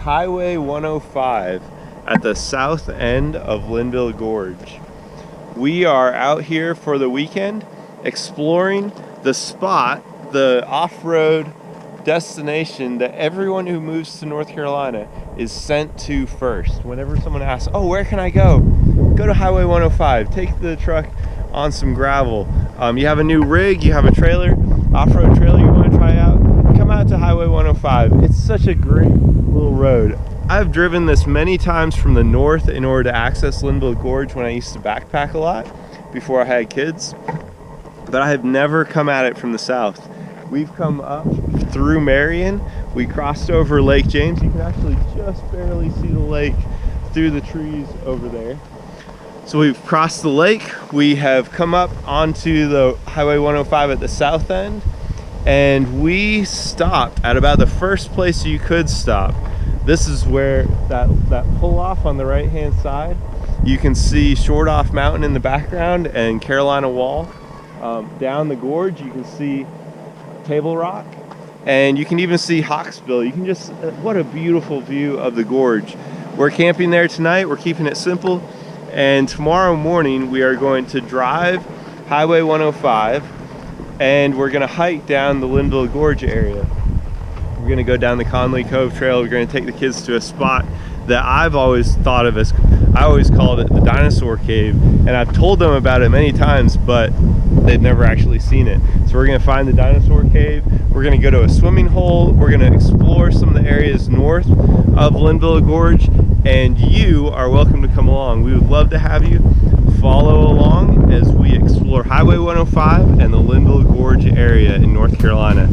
Highway 105 at the south end of Linville Gorge. We are out here for the weekend exploring the spot, the off-road destination that everyone who moves to North Carolina is sent to first. Whenever someone asks, oh, where can I go? Go to Highway 105, take the truck on some gravel. You have a new rig, you have a trailer, off-road trailer you want to try out, come out to Highway 105. It's such a great little road. I've driven this many times from the north in order to access Linville Gorge when I used to backpack a lot before I had kids, but I have never come at it from the south. We've come up through Marion, we crossed over Lake James. You can actually just barely see the lake through the trees over there. So we've crossed the lake, we have come up onto the Highway 105 at the south end, and we stopped at about the first place you could stop. This is where that pull off on the right hand side, you can see Short Off Mountain in the background and Carolina Wall. Down the gorge you can see Table Rock, and you can even see Hawksbill. You can just, what a beautiful view of the gorge. We're camping there tonight, we're keeping it simple, and tomorrow morning we are going to drive Highway 105 and we're going to hike down the Linville Gorge area. We're going to go down the Conley Cove Trail. We're going to take the kids to a spot that I've always thought of as, I always called it the Dinosaur Cave, and I've told them about it many times, but they've never actually seen it. So we're going to find the Dinosaur Cave, we're going to go to a swimming hole, we're going to explore some of the areas north of Linville Gorge, and you are welcome to come along. We would love to have you follow along as we explore Highway 105 and the Linville Gorge area in North Carolina.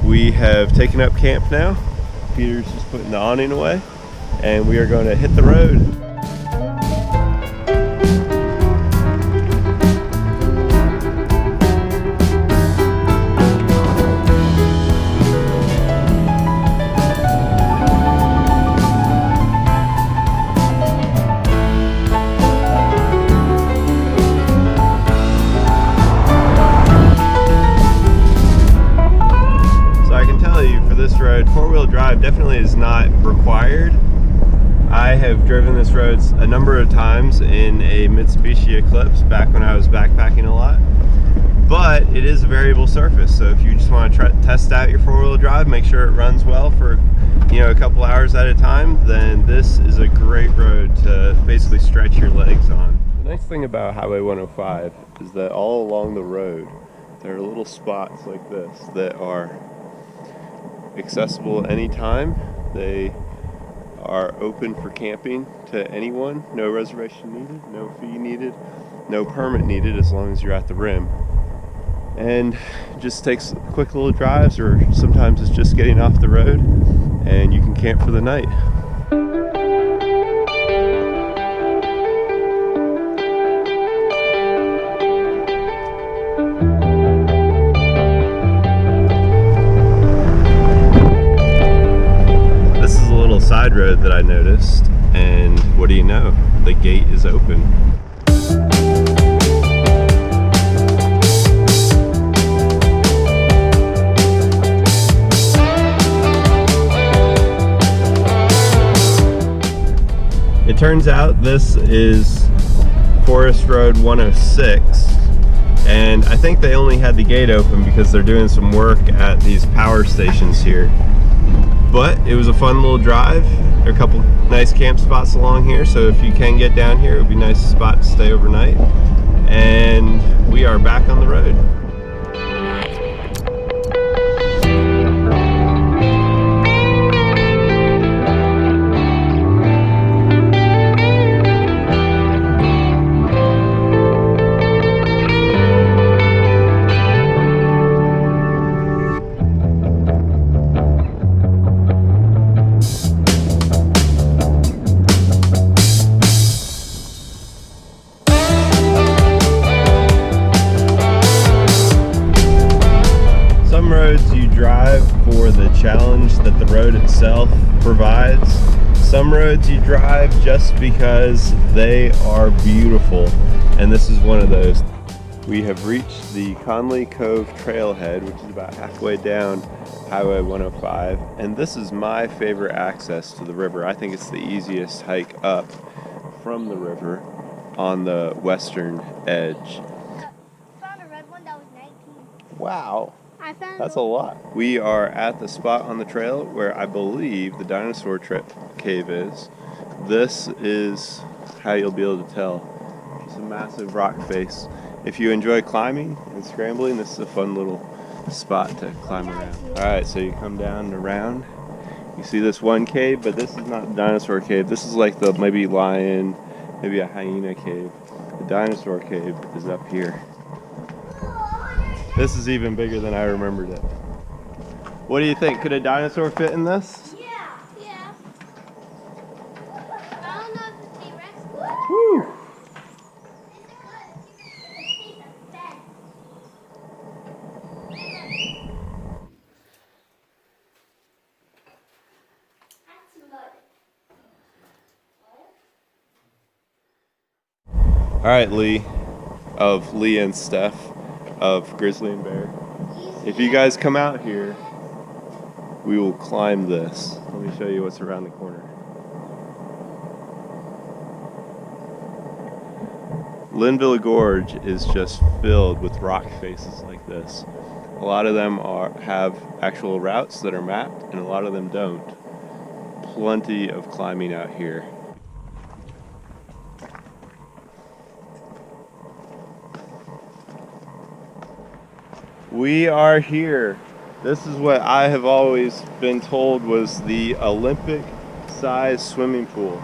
We have taken up camp now. Peter's just putting the awning away, and we are going to hit the road. Four-wheel drive definitely is not required. I have driven this road a number of times in a Mitsubishi Eclipse back when I was backpacking a lot, but it is a variable surface, so if you just want to test out your four-wheel drive, make sure it runs well for a couple hours at a time, then this is a great road to basically stretch your legs on. The nice thing about Highway 105 is that all along the road there are little spots like this that are accessible anytime. They are open for camping to anyone. No reservation needed, no fee needed, no permit needed as long as you're at the rim. And just takes quick little drives, or sometimes it's just getting off the road and you can camp for the night. Side road that I noticed, and what do you know, the gate is open. It turns out this is Forest Road 106, and I think they only had the gate open because they're doing some work at these power stations here. But it was a fun little drive. There are a couple nice camp spots along here, so if you can get down here, it would be a nice spot to stay overnight. And we are back on the road. For the challenge that the road itself provides. Some roads you drive just because they are beautiful, and this is one of those. We have reached the Conley Cove Trailhead, which is about halfway down Highway 105, and this is my favorite access to the river. I think it's the easiest hike up from the river on the western edge. Found a red one that was 19. Wow. That's a lot. We are at the spot on the trail where I believe the dinosaur cave is. This is how you'll be able to tell. It's a massive rock face. If you enjoy climbing and scrambling, this is a fun little spot to climb around. Alright, so you come down and around. You see this one cave, but this is not the dinosaur cave. This is like the maybe lion, maybe a hyena cave. The dinosaur cave is up here. This is even bigger than I remembered it. What do you think? Could a dinosaur fit in this? Yeah. I don't know if it's T-Rex. Woo! All right, Lee and Steph of Grizzly and Bear. If you guys come out here, we will climb this. Let me show you what's around the corner. Linville Gorge is just filled with rock faces like this. A lot of them have actual routes that are mapped, and a lot of them don't. Plenty of climbing out here. We are here. This is what I have always been told was the Olympic-sized swimming pool.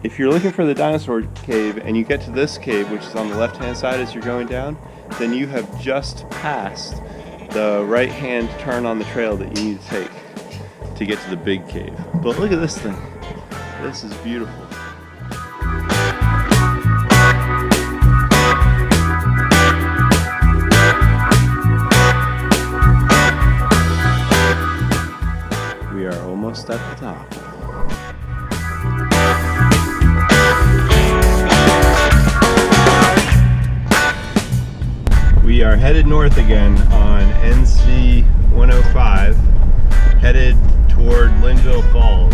If you're looking for the dinosaur cave and you get to this cave, which is on the left-hand side as you're going down, then you have just passed the right-hand turn on the trail that you need to take to get to the big cave. But look at this thing. This is beautiful. We are almost at the top. We are headed north again on NC 105, headed toward Linville Falls.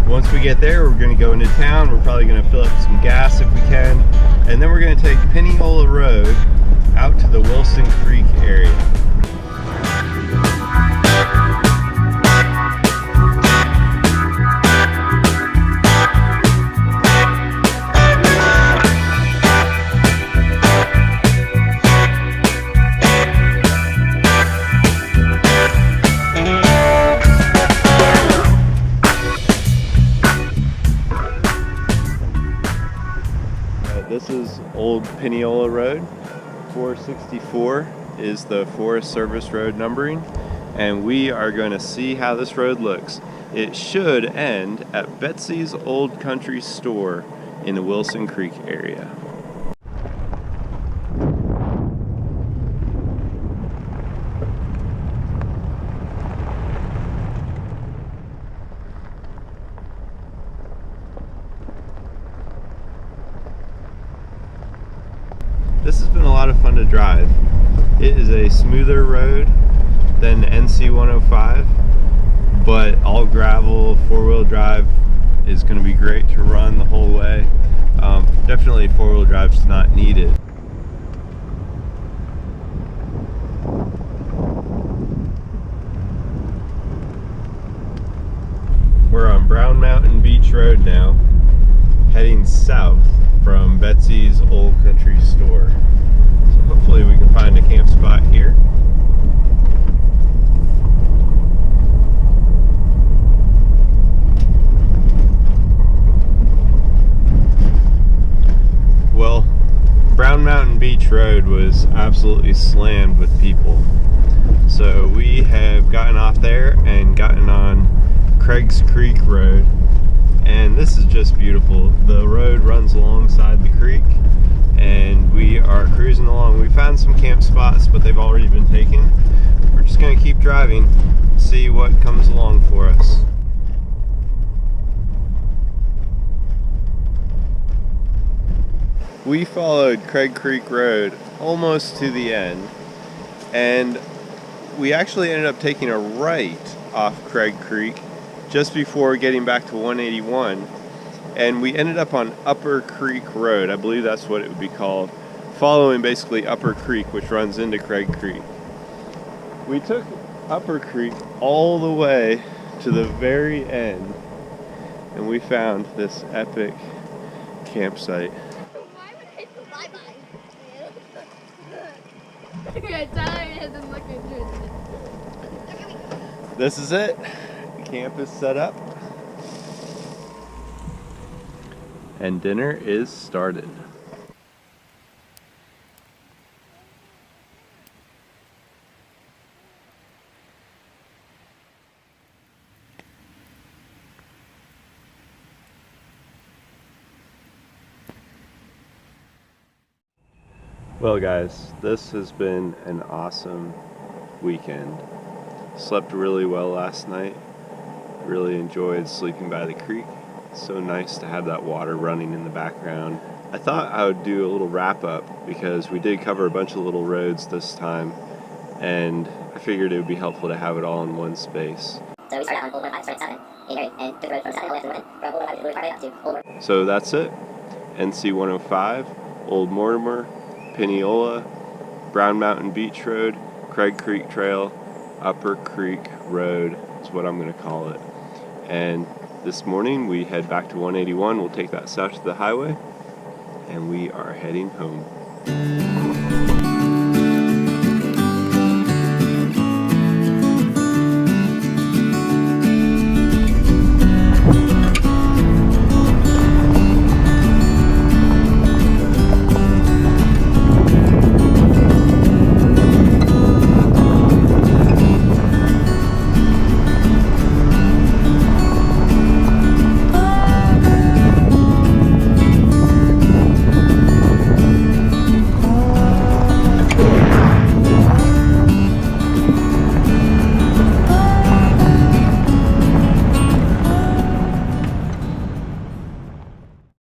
Once we get there, we're going to go into town. We're probably going to fill up some gas if we can, and then we're going to take Penny Ola Road out to the Wilson Creek area. This is Old Pineola Road. 464 is the Forest Service road numbering, and we are going to see how this road looks. It should end at Betsy's Old Country Store in the Wilson Creek area. to drive. It is a smoother road than NC 105, but all gravel, four-wheel drive is going to be great to run the whole way. Definitely four-wheel drive's not needed. We're on Brown Mountain Beach Road now, heading south from Betsy's Old Country Store. So hopefully we can find a camp spot here. Well, Brown Mountain Beach Road was absolutely slammed with people. So we have gotten off there and gotten on Craig's Creek Road, and this is just beautiful. The road runs alongside the creek and we are cruising along. We found some camp spots, but they've already been taken. We're just going to keep driving, see what comes along for us. We followed Craig Creek Road almost to the end, and we actually ended up taking a right off Craig Creek just before getting back to 181, and we ended up on Upper Creek Road. I believe that's what it would be called, following basically Upper Creek, which runs into Craig Creek. We took Upper Creek all the way to the very end, and we found this epic campsite. Why would I say bye-bye? Yeah, Tyler hasn't looked into it. This is it. Camp is set up and dinner is started. Well guys, this has been an awesome weekend. Slept really well last night. Really enjoyed sleeping by the creek. It's so nice to have that water running in the background. I thought I would do a little wrap up because we did cover a bunch of little roads this time, and I figured it would be helpful to have it all in one space. So we started on Old 105, started 7, and took the road from 7 all the way up to 1, from Old 105 to up to Old Mortimer. So that's it. NC 105, Old Mortimer, Penny Ola, Brown Mountain Beach Road, Craig Creek Trail, Upper Creek Road is what I'm going to call it. And this morning we head back to 181. We'll take that south to the highway, and we are heading home.